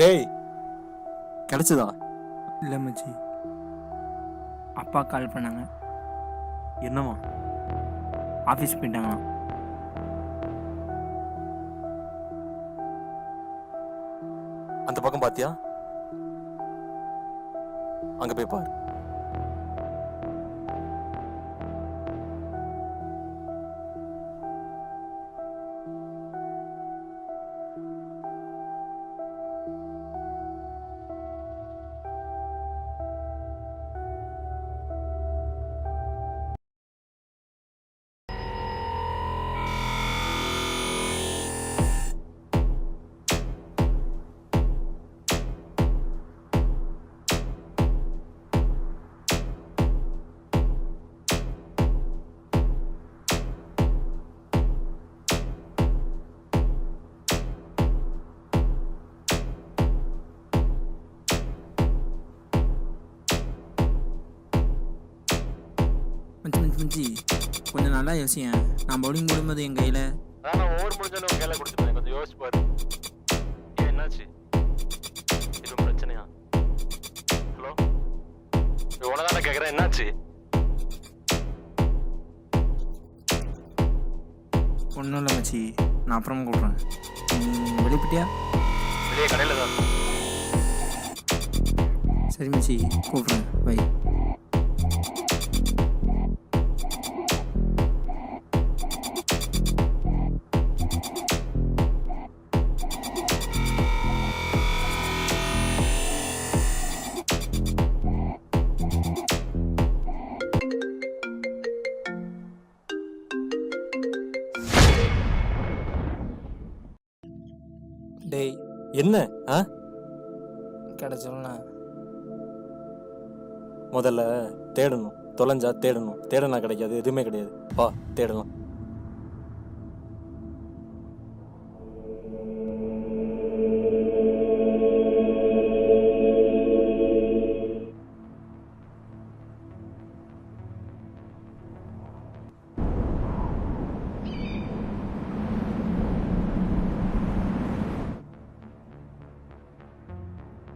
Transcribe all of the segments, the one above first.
டேய் கிடைச்சதா? இல்லை மச்சி, அப்பா கால் பண்ணாங்க. என்னம்மா? ஆஃபீஸ் போயிட்டாங்களாம். அந்த பக்கம் பாத்தியா? அங்க போய் பாரு. மச்சி கொஞ்சம் நல்லா யோசியேன். நான் பவுலிங் போடும்போது என் கையில் நான் ஓவர் முடிஞ்சாலும் உங்க கையில கொடுத்துட்டேன். கொஞ்சம் யோசிச்சு பாரு. ஏன் என்னாச்சு? இது பிரச்சனையா? ஹலோ, உனதான கேக்குறேன், என்னாச்சு? ஒன்றும் இல்லை மச்சி, நான் அப்புறம் கூப்பிட்றேன். வெளிப்பிட்டியா? வெளியே கடையில் தான். சரி மச்சி, கூப்பிட்றேன். பை. டேய் என்ன? கிடச்சோம்னா முதல்ல தேடணும். தொலைஞ்சா தேடணும். தேடனா கிடைக்காது, எதுவுமே கிடையாது. வா தேடலாம்.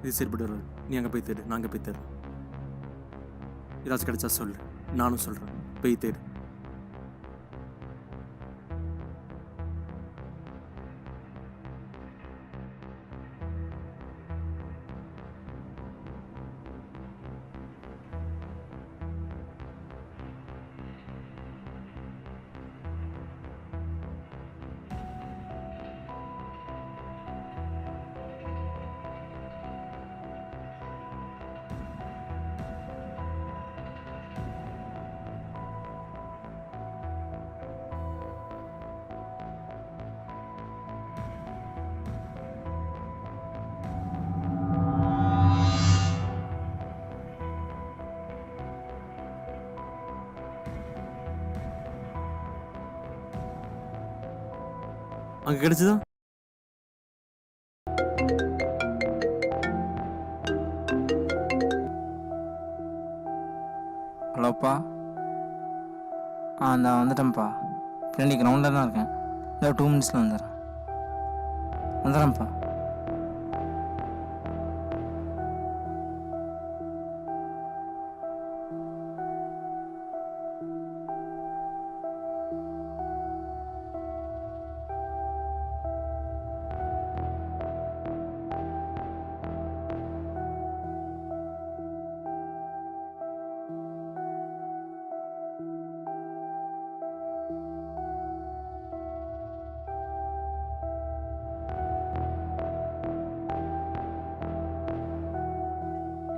இது சரிப்பட்டு வராது. நீ அங்கே போய் தேடு, நான் அங்கே போய் தேடுறேன். ஏதாச்சும் கிடைச்சா சொல்லு, நானும் சொல்கிறேன். போய் தேடு. அங்கே கிடைச்சதா? ஹலோப்பா. நான் வந்துட்டேன்ப்பா. பின்னாடி கிரவுண்டில் தான் இருக்கேன். இல்லை 2 மினிட்ஸில் வந்துடுறேன்ப்பா.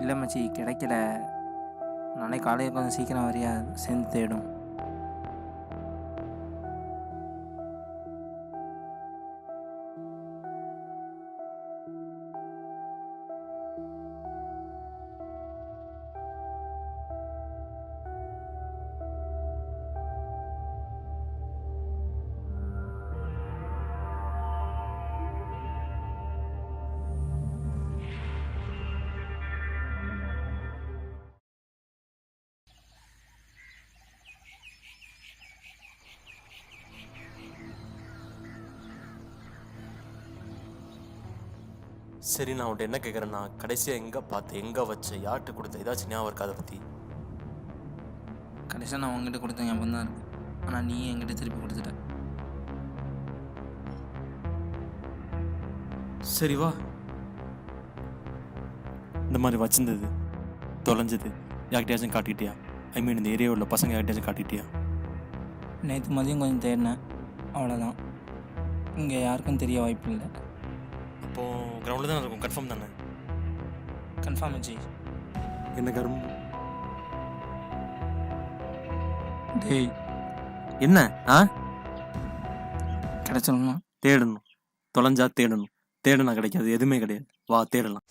இல்லை மச்சி, கிடைக்கல. நாளைக்கு காலையில் கொஞ்சம் சீக்கிரம் வரியா? சேர்ந்து தேடும். சரி நான் உன்ட்ட என்ன கேட்குறேன்னா கடைசியாக எங்கே பார்த்து எங்கே வச்ச யார்கிட்ட கொடுத்த ஏதாச்சும் ஞாபகம் இருக்கா அதை பற்றி? கடைசியாக நான் உங்ககிட்ட கொடுத்த ஞாபகம் தான் இருக்கு. ஆனால் நீ என்கிட்ட திருப்பி கொடுத்துட்ட. சரி வா. இந்த மாதிரி வச்சிருந்தது தொலைஞ்சது யார்கிட்டயாச்சும் காட்டிட்டியா? ஐ மீன் இந்த ஏரியாவில் உள்ள பசங்க யார்கிட்டயாச்சும் காட்டிட்டியா? நேற்று மதியம் கொஞ்சம் தேடினேன், அவ்வளோதான். இங்கே யாருக்கும் தெரிய வாய்ப்பு இல்லை. அப்போது கிரவுண்டில் தான் இருக்கும், கன்ஃபார்ம் தானே? Confirm G. என்ன கரும்? டேய் என்ன ஆ? கிடச்சிடணும். தேடணும். தொலைஞ்சா தேடணும். தேடனா கிடைக்காது, எதுவுமே கிடையாது. வா தேடலாம்.